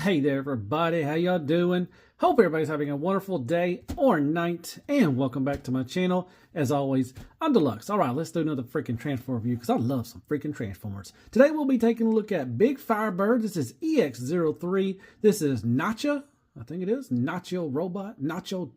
hey there everybody, how y'all doing? Hope everybody's having a wonderful day or night, and welcome back to my channel. As always, I'm Deluxe. Alright, let's do another freaking Transformer review, because I love some freaking Transformers. Today we'll be taking a look at Big FireBird. This is EX-03. This is Nacha, I think it is. Nacho Robot, Nacho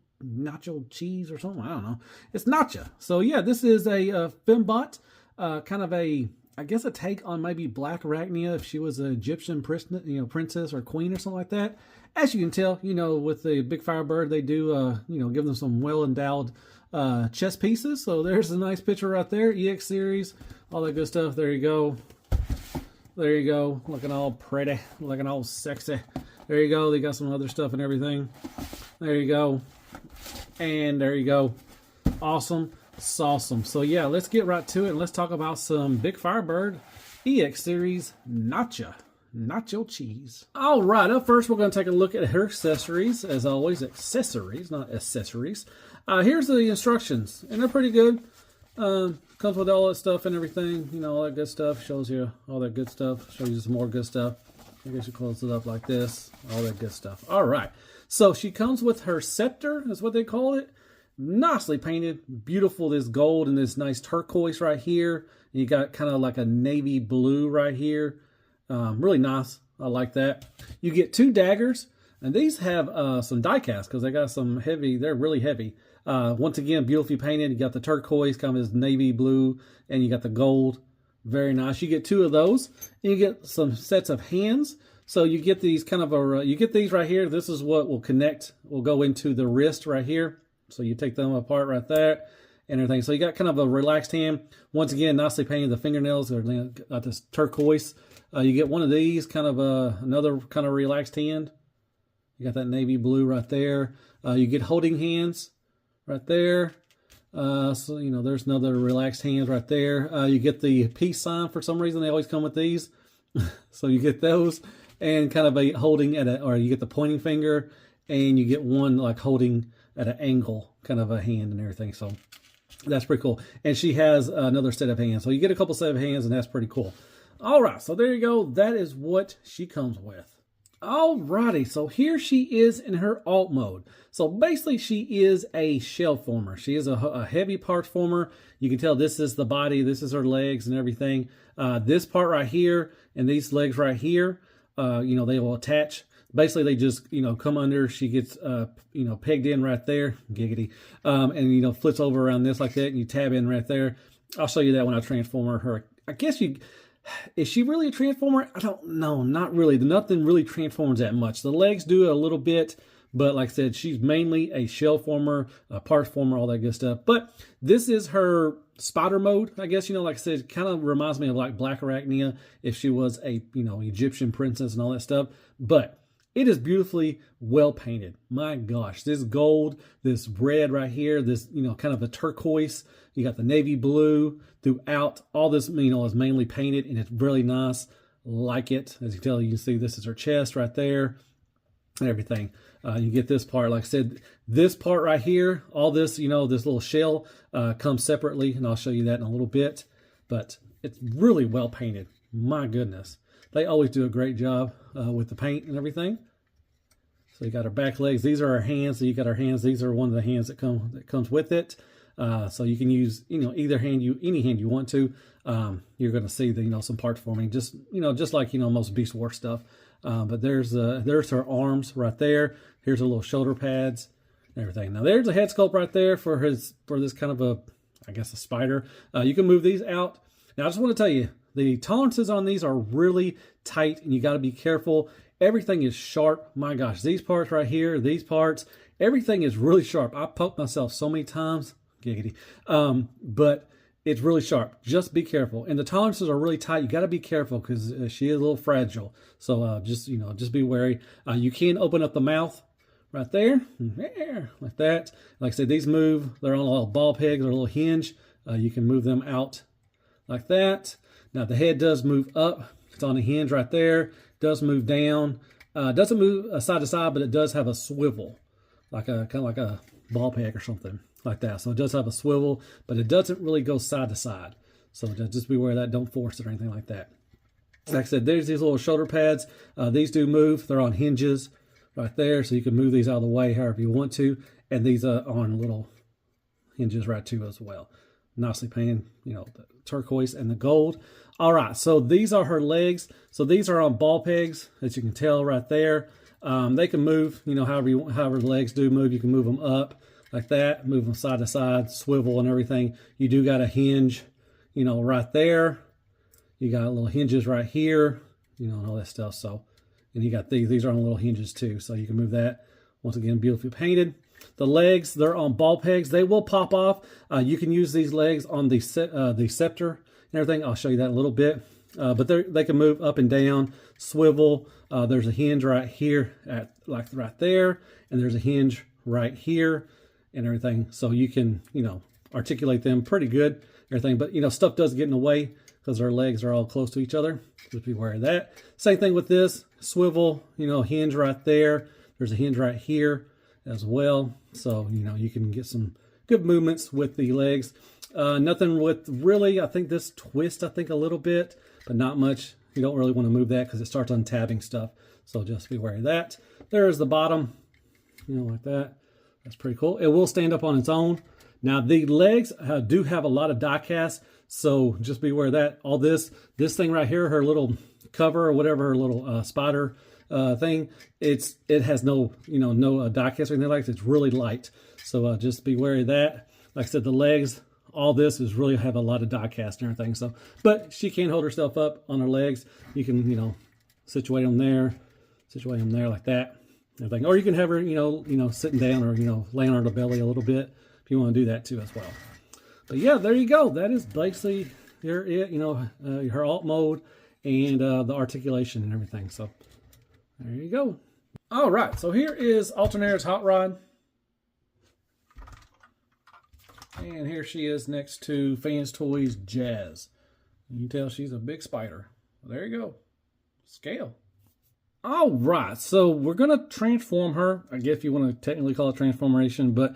Cheese or something, I don't know. It's Nacha. So yeah, this is a fembot, kind of a, I guess, a take on maybe Blackarachnia if she was an Egyptian princess or queen or something like that. As you can tell, with the Big FireBird, they do, give them some well-endowed chess pieces. So there's a nice picture right there. EX series, all that good stuff. There you go. There you go. Looking all pretty, looking all sexy. There you go. They got some other stuff and everything. There you go. And there you go. Awesome. It's awesome. So yeah, let's get right to it and let's talk about some Big FireBird EX series Nacho Cheese. All right, up first we're going to take a look at her accessories. As always, accessories, not accessories. Here's the instructions, and they're pretty good. Comes with all that stuff and everything, all that good stuff. Shows you all that good stuff. Shows you some more good stuff. I guess you close it up like this. All that good stuff. All right, so she comes with her scepter, is what they call it. Nicely painted, beautiful, this gold and this nice turquoise right here. And you got kind of like a navy blue right here. Really nice. I like that. You get two daggers, and these have some die cast because they got some heavy. They're really heavy. Once again, beautifully painted. You got the turquoise, kind of this navy blue, and you got the gold. Very nice. You get two of those, and you get some sets of hands. So you get these kind of you get these right here. This is what will connect. Will go into the wrist right here. So you take them apart right there and everything. So you got kind of a relaxed hand. Once again, nicely painted. The fingernails are got this turquoise. You get one of these, kind of another kind of relaxed hand. You got that navy blue right there. You get holding hands right there. So, there's another relaxed hand right there. You get the peace sign. For some reason, they always come with these. So you get those and kind of a holding or you get the pointing finger, and you get one like holding at an angle, kind of a hand and everything. So that's pretty cool. And she has another set of hands. So you get a couple set of hands, and that's pretty cool. All right, so there you go. That is what she comes with. Alrighty, so here she is in her alt mode. So basically, she is a shell former. She is a heavy parts former. You can tell this is the body, this is her legs and everything. This part right here and these legs right here, they will attach. Basically, they just, come under. She gets, pegged in right there. Giggity. And, flips over around this like that, and you tab in right there. I'll show you that when I transform her. I guess is she really a transformer? I don't know. Not really. Nothing really transforms that much. The legs do a little bit, but like I said, she's mainly a shell former, a parts former, all that good stuff. But this is her spider mode, I guess. Like I said, kind of reminds me of like Blackarachnia if she was a, Egyptian princess and all that stuff. But it is beautifully well painted. My gosh, this gold, this red right here, this, kind of a turquoise. You got the navy blue throughout. All this, is mainly painted, and it's really nice. Like it. As you can tell, you can see this is her chest right there and everything. You get this part, like I said, this part right here, all this, this little shell comes separately, and I'll show you that in a little bit. But it's really well painted. My goodness. They always do a great job with the paint and everything. So you got her back legs. These are her hands. So you got her hands. These are one of the hands that comes with it. So you can use either hand, any hand you want to. You're going to see the some parts forming, just like most Beast War stuff. But there's her arms right there. Here's her little shoulder pads and everything. Now there's a head sculpt right there for this kind of a spider. You can move these out. Now I just want to tell you, the tolerances on these are really tight, and you got to be careful. Everything is sharp. My gosh, these parts right here, these parts, everything is really sharp. I poked myself so many times, giggity. But it's really sharp. Just be careful. And the tolerances are really tight. You got to be careful because she is a little fragile. So just be wary. You can open up the mouth right there, like that. Like I said, these move. They're on a little ball peg, they're a little hinge. You can move them out like that. Now the head does move up. It's on a hinge right there. Does move down. Doesn't move side to side, but it does have a swivel, like kind of like a ball peg or something like that. So it does have a swivel, but it doesn't really go side to side. So just beware of that. Don't force it or anything like that. Like I said, there's these little shoulder pads. These do move. They're on hinges right there, so you can move these out of the way however you want to. And these are on little hinges right too as well. Nicely painted, you know, the turquoise and the gold. All right, so these are her legs. So these are on ball pegs, as you can tell right there. They can move, you know, however the legs do move. You can move them up like that, move them side to side, swivel and everything. You do got a hinge, you know, right there. You got little hinges right here, you know, and all that stuff. So, and you got these are on little hinges too. So you can move that. Once again, beautifully painted. The legs, they're on ball pegs. They will pop off. You can use these legs on the scepter and everything. I'll show you that in a little bit. But they can move up and down, swivel. There's a hinge right here, like right there. And there's a hinge right here and everything. So you can, you know, articulate them pretty good, everything. But, you know, stuff does get in the way because their legs are all close to each other. Just be aware of that. Same thing with this. Swivel, you know, hinge right there. There's a hinge right here as well. So, you know, you can get some good movements with the legs. Nothing with really, I think this twist, I think a little bit, but not much. You don't really want to move that because it starts untabbing stuff. So just be aware of that. There's the bottom, you know, like that. That's pretty cool. It will stand up on its own. Now the legs do have a lot of die cast. So just be aware of that. All this thing right here, her little cover or whatever, her little spider thing, it has no, you know, no die cast or anything like that. It's really light. So just be wary of that. Like I said, the legs, all this is really have a lot of die cast and everything. So, but she can't hold herself up on her legs. You can, you know, situate them there like that. Everything. Or you can have her, you know, sitting down or, you know, laying on her belly a little bit if you want to do that too as well. But yeah, there you go. That is basically her alt mode and the articulation and everything. So there you go. All right, so here is Alternator's hot rod. And here she is next to Fans Toys Jazz. You can tell she's a big spider. Well, there you go. Scale. All right, so we're going to transform her. I guess if you want to technically call it transformation, but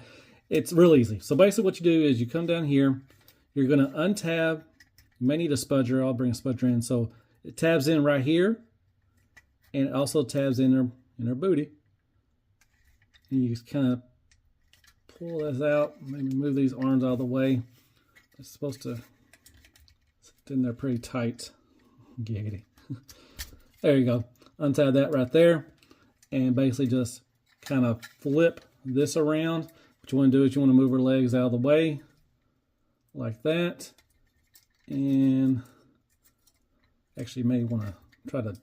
it's real easy. So basically what you do is you come down here. You're going to untab. You may need a spudger. I'll bring a spudger in. So it tabs in right here. And it also tabs in her booty. And you just kind of pull this out. Maybe move these arms out of the way. It's supposed to sit in there pretty tight. Giggity. There you go. Untie that right there. And basically just kind of flip this around. What you want to do is you want to move her legs out of the way. Like that. And actually you may want to try to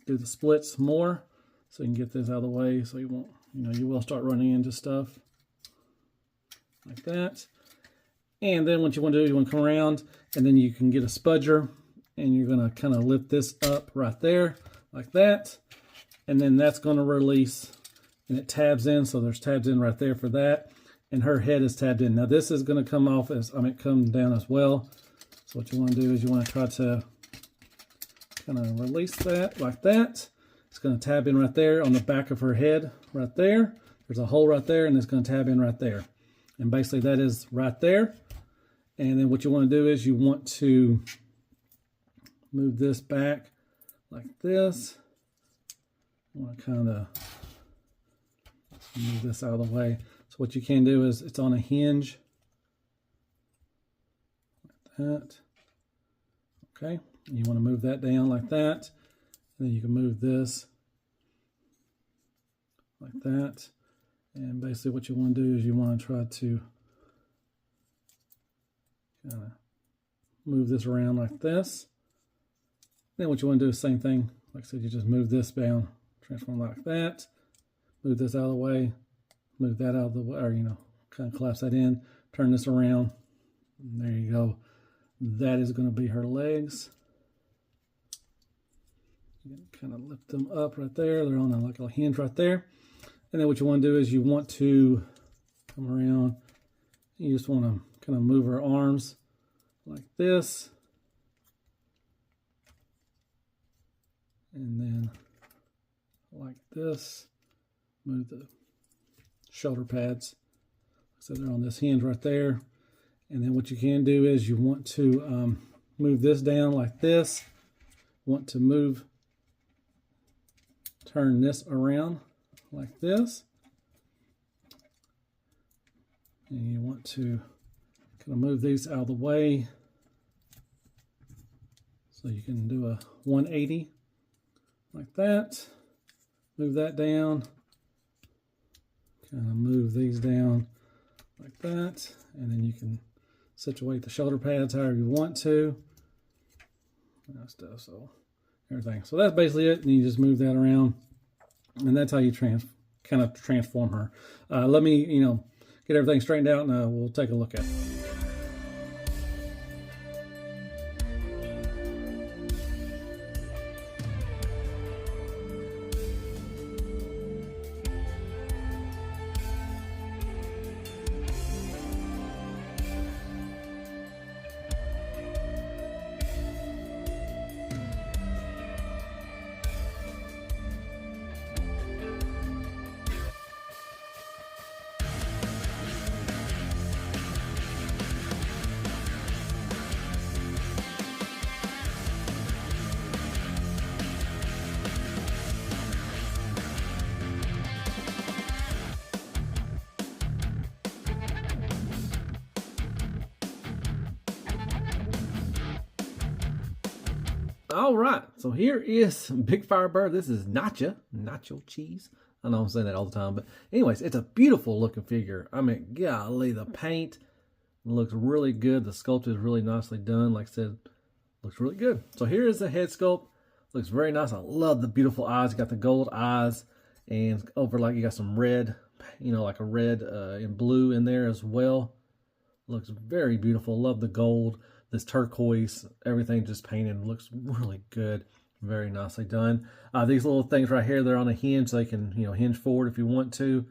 do the splits more so you can get this out of the way so you won't, you know, you will start running into stuff like that. And then what you want to do is you want to come around and then you can get a spudger and you're going to kind of lift this up right there like that. And then that's going to release and it tabs in. So there's tabs in right there for that. And her head is tabbed in. Now this is going to come off as, come down as well. So what you want to do is you want to try to kind of release that like that. It's going to tab in right there on the back of her head right there. There's a hole right there and it's going to tab in right there. And basically that is right there. And then what you want to do is you want to move this back like this. I want to kind of move this out of the way. So what you can do is it's on a hinge like that. Okay. You want to move that down like that. And then you can move this like that. And basically what you want to do is you want to try to kind of move this around like this. Then what you want to do is the same thing. Like I said, you just move this down, transform like that. Move this out of the way. Move that out of the way, or, you know, kind of collapse that in. Turn this around. And there you go. That is going to be her legs. Kind of lift them up right there. They're on like a hinge right there. And then what you want to do is you want to come around. You just want to kind of move her arms like this. And then like this. Move the shoulder pads. So they're on this hinge right there. And then what you can do is you want to move this down like this. want to turn this around like this. And you want to kind of move these out of the way. So you can do a 180 like that. Move that down. Kind of move these down like that. And then you can situate the shoulder pads however you want to. That stuff, so everything. So that's basically it. And you just move that around. And that's how you kind of transform her. Let me, get everything straightened out and we'll take a look at it. All right, so here is Big FireBird. This is Nacha, nacho cheese. I know I'm saying that all the time, but anyways, it's a beautiful looking figure. I mean, golly, the paint looks really good. The sculpt is really nicely done. Like I said, looks really good. So here is the head sculpt. Looks very nice. I love the beautiful eyes. You got the gold eyes, and over like you got some red, like a red and blue in there as well. Looks very beautiful. Love the gold. This turquoise, everything just painted, looks really good. Very nicely done. These little things right here, they're on a hinge. They can, hinge forward if you want to.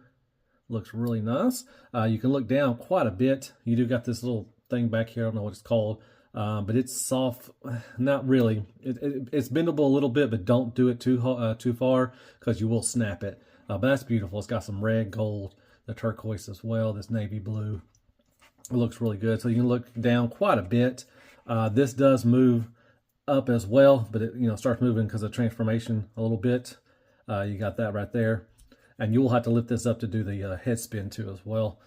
Looks really nice. You can look down quite a bit. You do got this little thing back here. I don't know what it's called, but it's soft. Not really. It's bendable a little bit, but don't do it too far because you will snap it. But that's beautiful. It's got some red, gold, the turquoise as well, this navy blue. It looks really good. So you can look down quite a bit. This does move up as well, but it starts moving because of transformation a little bit. You got that right there. And you'll have to lift this up to do the head spin too as well.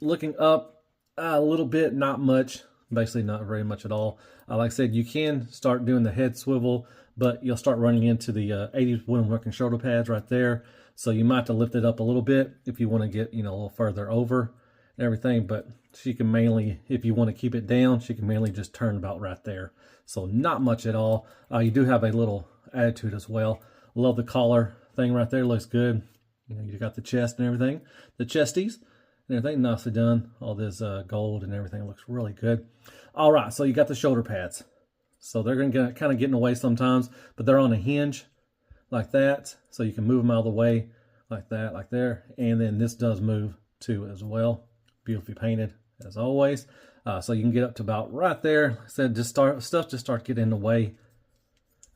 Looking up a little bit, not much. Basically not very much at all. Like I said, you can start doing the head swivel, but you'll start running into the 80s wooden working shoulder pads right there. So you might have to lift it up a little bit if you want to get a little further over and everything, but she can mainly, if you want to keep it down, she can mainly just turn about right there. So not much at all. You do have a little attitude as well. Love the collar thing right there. Looks good. You got the chest and everything. The chesties and everything nicely done. All this gold and everything looks really good. All right, so you got the shoulder pads. So they're going to kind of get in the way sometimes, but they're on a hinge like that. So you can move them out of the way like that, like there. And then this does move too as well. Beautifully painted as always. So you can get up to about right there. Like I said, stuff just start getting in the way.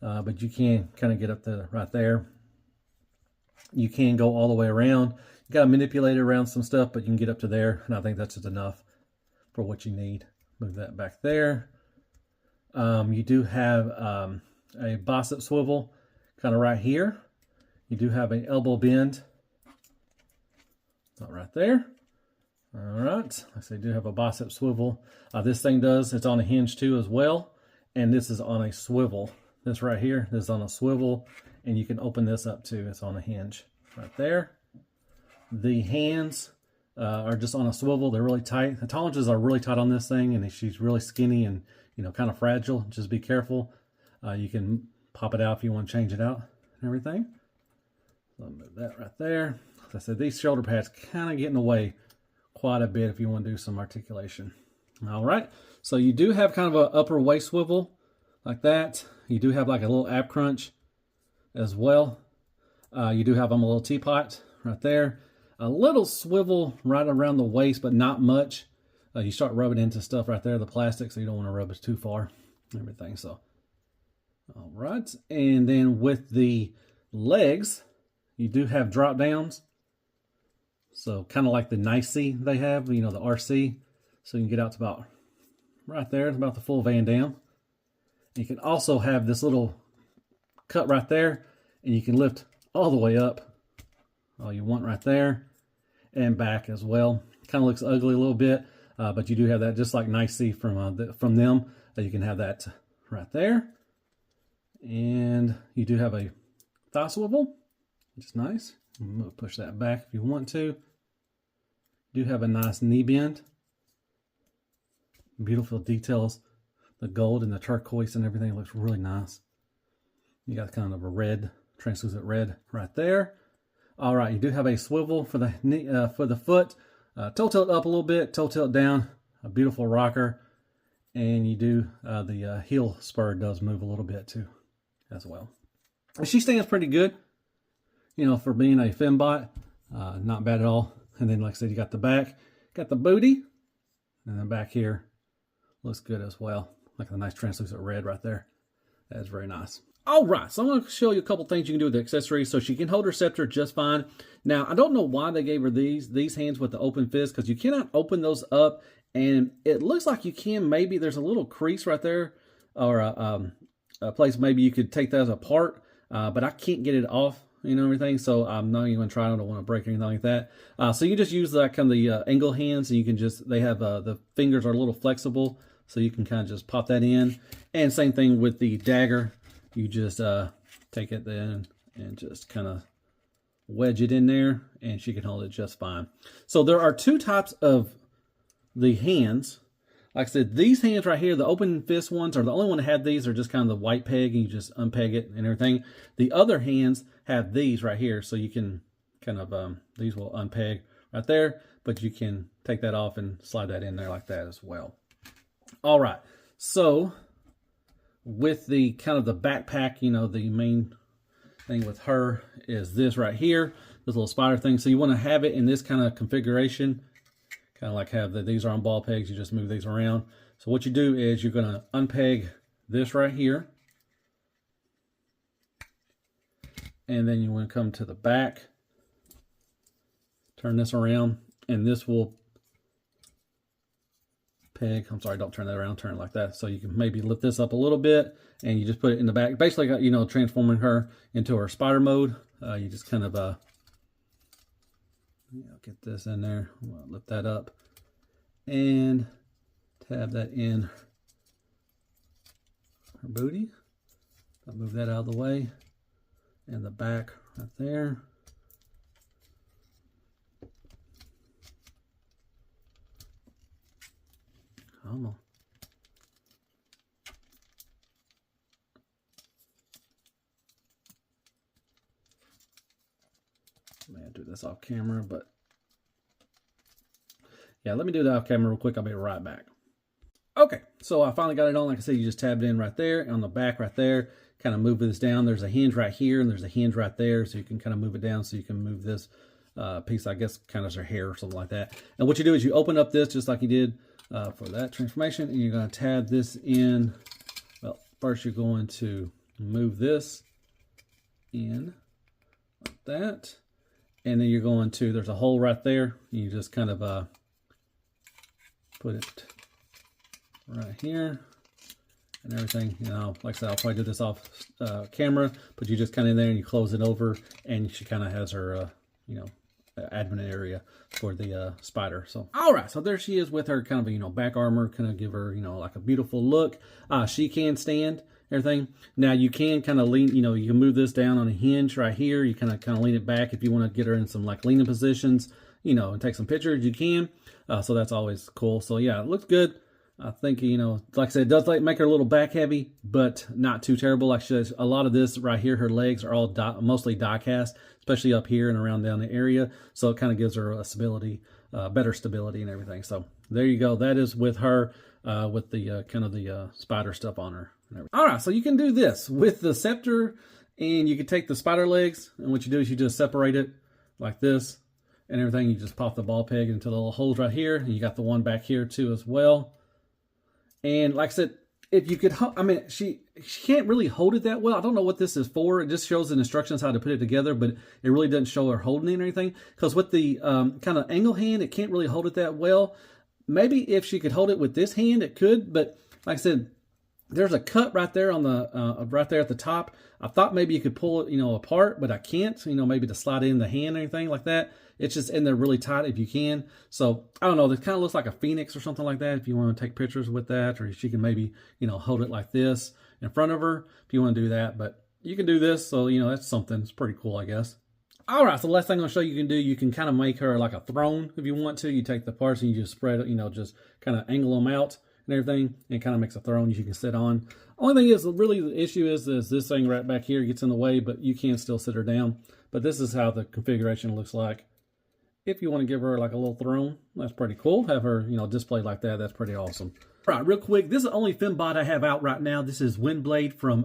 But you can kind of get up to right there. You can go all the way around. You got to manipulate around some stuff, but you can get up to there. And I think that's just enough for what you need. Move that back there. You do have a bicep swivel kind of right here. You do have an elbow bend. Not right there. All right, so you do have a bicep swivel. This thing it's on a hinge too as well. And this is on a swivel. This right here, this is on a swivel. And you can open this up too. It's on a hinge right there. The hands are just on a swivel. They're really tight. The tolerances are really tight on this thing. And she's really skinny and, kind of fragile. Just be careful. You can pop it out if you want to change it out and everything. So I'll move that right there. Like I said, these shoulder pads kind of get in the way quite a bit if you want to do some articulation. All right, so you do have kind of an upper waist swivel like that. You do have like a little ab crunch as well. You do have a little teapot right there. A little swivel right around the waist, but not much. You start rubbing into stuff right there, the plastic, so you don't want to rub it too far and everything. So, all right, and then with the legs, you do have drop downs. So kind of like the Nicey they have, the RC. So you can get out to about right there, about the full Van Dam. You can also have this little cut right there, and you can lift all the way up all you want right there and back as well. Kind of looks ugly a little bit, but you do have that just like Nicey from them. You can have that right there. And you do have a thigh swivel, which is nice. Push that back if you want to. You do have a nice knee bend. Beautiful details. The gold and the turquoise and everything looks really nice. You got kind of a red, translucent red right there. All right, you do have a swivel for the knee, for the foot. Toe tilt up a little bit, toe tilt down. A beautiful rocker. And you do, the heel spur does move a little bit too, as well. She stands pretty good, you know, for being a fembot. Not bad at all. And then, like I said, you got the back, got the booty, and then back here looks good as well. Like a nice translucent red right there. That is very nice. All right, so I'm going to show you a couple things you can do with the accessories. So she can hold her scepter just fine. Now, I don't know why they gave her these hands with the open fist, because you cannot open those up. And it looks like you can, maybe there's a little crease right there, or a place maybe you could take those apart, but I can't get it off, you know, everything. So I'm not even going to try. I don't want to break anything like that. So you just use that kind of the angle hands, and you can just, they have the fingers are a little flexible, so you can kind of just pop that in. And same thing with the dagger. You just take it then and just kind of wedge it in there, and she can hold it just fine. So there are two types of the hands. Like I said, these hands right here, the open fist ones, are the only one that have these. Are just kind of the white peg, and you just unpeg it and everything. The other hands have these right here, so you can kind of, these will unpeg right there, but you can take that off and slide that in there like that as well. All right, so with the kind of the backpack, you know, the main thing with her is this right here, this little spider thing. So you want to have it in this kind of configuration, kind of like have these are on ball pegs. You just move these around. So what you do is you're going to unpeg this right here, and then you want to come to the back, turn this around, and this will peg. I'm sorry, don't turn that around, turn it like that. So you can maybe lift this up a little bit, and you just put it in the back. Basically, you know, transforming her into her spider mode. You just kind of get this in there, lift that up, and tab that in her booty. I'll move that out of the way, and the back right there. Come on. I may do this off camera, but yeah, let me do that off camera real quick. I'll be right back. Okay, so I finally got it on. Like I said, you just tabbed in right there, on the back right there. Kind of move this down. There's a hinge right here, and there's a hinge right there, so you can kind of move it down, so you can move this piece, I guess, kind of as her hair or something like that. And what you do is you open up this just like you did for that transformation, and you're going to tab this in. Well, first you're going to move this in like that, and then you're going to, there's a hole right there. You just kind of put it right here and everything. You know, like I said, I'll probably do this off camera, but you just kind of in there and you close it over, and she kind of has her, you know, admin area for the spider. So all right, so there she is with her kind of, you know, back armor, kind of give her, you know, like a beautiful look. She can stand everything. Now you can kind of lean, you know, you can move this down on a hinge right here. You kind of lean it back if you want to get her in some like leaning positions, you know, and take some pictures. You can. So that's always cool. So yeah, it looks good. I think, you know, like I said, it does like make her a little back heavy, but not too terrible. Like she says, a lot of this right here, her legs are all mostly die cast, especially up here and around down the area. So it kind of gives her a stability, better stability and everything. So there you go. That is with her, with the kind of the spider stuff on her. All right, so you can do this with the scepter, and you can take the spider legs, and what you do is you just separate it like this and everything. You just pop the ball peg into the little holes right here, and you got the one back here too as well. And like I said, if you could, I mean, she can't really hold it that well. I don't know what this is for. It just shows the instructions how to put it together, but it really doesn't show her holding it or anything. Because with the kind of angle hand, it can't really hold it that well. Maybe if she could hold it with this hand, it could. But like I said, There's a cut right there on the right there at the top. I thought maybe you could pull it, apart, but I can't. Maybe to slide in the hand or anything like that. It's just in there really tight if you can. So I don't know. This kind of looks like a phoenix or something like that. If you want to take pictures with that, or she can maybe hold it like this in front of her if you want to do that. But you can do this, so that's something. It's pretty cool, I guess. All right, so the last thing I'm going to show you can do, you can kind of make her like a throne if you want to. You take the parts and you just spread it, just kind of angle them out and everything, and it kind of makes a throne you can sit on. Only thing is, really the issue is this thing right back here gets in the way, but you can still sit her down. But this is how the configuration looks like. If you want to give her like a little throne, that's pretty cool. Have her, displayed like that. That's pretty awesome. All right, real quick, this is the only Fembot I have out right now. This is Windblade from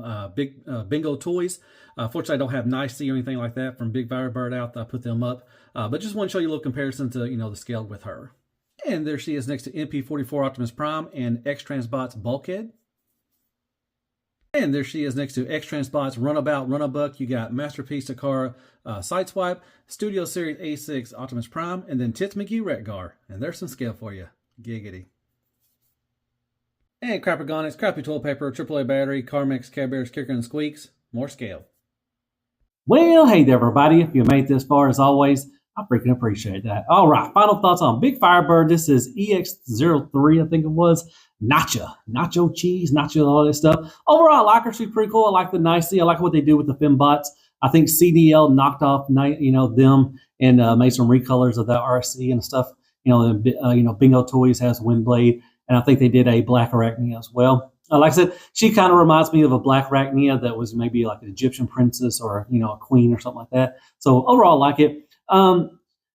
Bingo Toys. Fortunately, I don't have Nicey or anything like that from Big FireBird out. I put them up. But just want to show you a little comparison to, the scale with her. And there she is next to MP44 Optimus Prime and X-Transbot's Bulkhead. And there she is next to X-Transbot's Runabout Runabuck. You got Masterpiece Takara Sideswipe, Studio Series A6 Optimus Prime, and then Tits McGee Retgar. And there's some scale for you. Giggity. And Crappergonics, Crappy Toilet Paper, AAA Battery, Carmex, Care Bears, Kicker and Squeaks. More scale. Well, hey there, everybody. If you made this far, as always, I freaking appreciate that. All right, final thoughts on Big FireBird. This is EX-03, I think it was. Nacha, nacho cheese, nacho, all this stuff. Overall, I like her. She's pretty cool. I like the Nicey. I like what they do with the Fembots. I think CDL knocked off, them and made some recolors of the RC and stuff. Bingo Toys has Windblade, and I think they did a Blackarachnia as well. Like I said, she kind of reminds me of a Blackarachnia that was maybe like an Egyptian princess or a queen or something like that. So overall, I like it.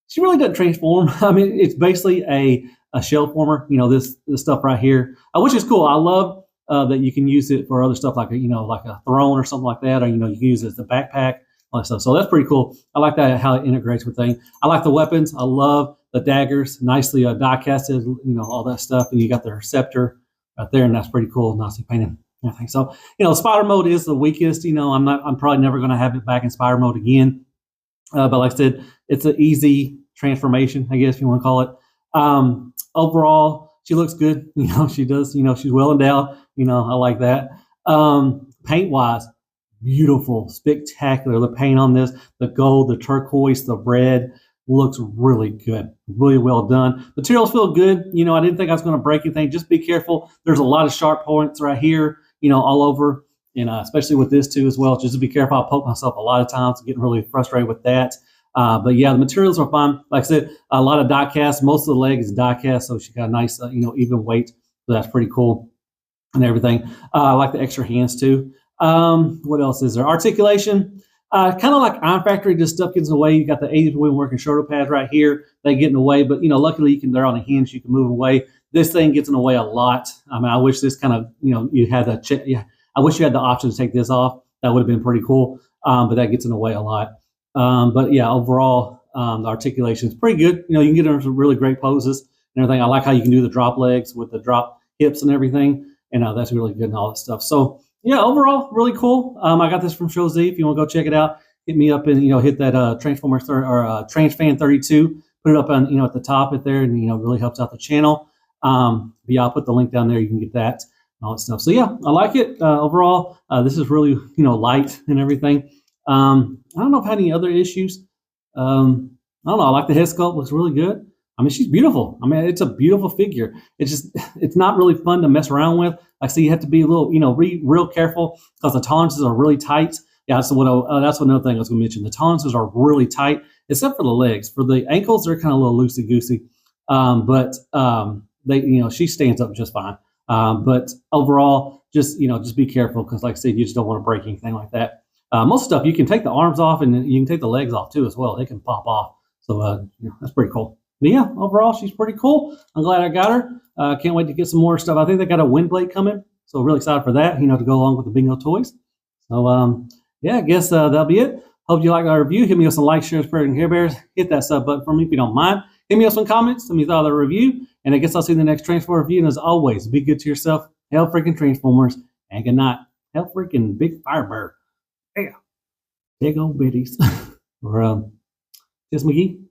She really doesn't transform. I mean, it's basically a shell former. This stuff right here, which is cool. I love that you can use it for other stuff like like a throne or something like that, or you can use it as a backpack, all that stuff. So that's pretty cool. I like that how it integrates with things. I like the weapons. I love the daggers, nicely die casted, all that stuff, and you got the scepter right there, and that's pretty cool, nicely painted. I think so. Spider mode is the weakest. I'm probably never going to have it back in spider mode again. But like I said, it's an easy transformation, I guess if you want to call it. Overall, she looks good. She does. She's well endowed. I like that. Paint wise, beautiful, spectacular. The paint on this, the gold, the turquoise, the red, looks really good. Really well done. Materials feel good. I didn't think I was going to break anything. Just be careful. There's a lot of sharp points right here, all over. And especially with this too as well. Just to be careful. I poke myself a lot of times, getting really frustrated with that. But yeah, the materials are fine. Like I said, a lot of die cast. Most of the leg is die cast, so she got a nice, even weight. So that's pretty cool and everything. I like the extra hands too. What else is there? Articulation. Kind of like Iron Factory, this stuff gets in the way. You got the 80 wheel working shoulder pads right here. They get in the way, but luckily they're on a hinge. You can move away. This thing gets in the way a lot. I mean, I wish this kind of, you had the I wish you had the option to take this off. That would have been pretty cool. But that gets in the way a lot. But yeah, overall, the articulation is pretty good. You can get in some really great poses and everything. I like how you can do the drop legs with the drop hips and everything. And that's really good and all that stuff. So yeah, overall, really cool. I got this from Show Z. If you want to go check it out, hit me up and hit that Transformers Transfan 32. Put it up on at the top it there, and really helps out the channel. But yeah, I'll put the link down there. You can get that and all that stuff. So yeah, I like it overall. This is really light and everything. I don't know if I had any other issues. I don't know. I like the head sculpt. Looks really good. I mean, she's beautiful. I mean, it's a beautiful figure. It's not really fun to mess around with. Like, so you have to be a little, real careful because the tolerances are really tight. Yeah, that's another thing I was going to mention. The tolerances are really tight, except for the legs. For the ankles, they're kind of a little loosey goosey. But they, she stands up just fine. But overall, just be careful because, like I said, you just don't want to break anything like that. Most stuff you can take the arms off and you can take the legs off too as well. They can pop off. So that's pretty cool. But yeah, overall, she's pretty cool. I'm glad I got her. Can't wait to get some more stuff. I think they got a Windblade coming. So really excited for that, to go along with the Bingo Toys. So yeah, I guess that'll be it. Hope you like our review. Hit me with some likes, shares, prayers, and Care Bears. Hit that sub button for me if you don't mind. Hit me with some comments. Let me thought of the review. And I guess I'll see you in the next Transformer review. And as always, be good to yourself. Hell freaking Transformers. And good night. Hell freaking Big FireBird. Yeah. Big old biddies. Or Tits McGee.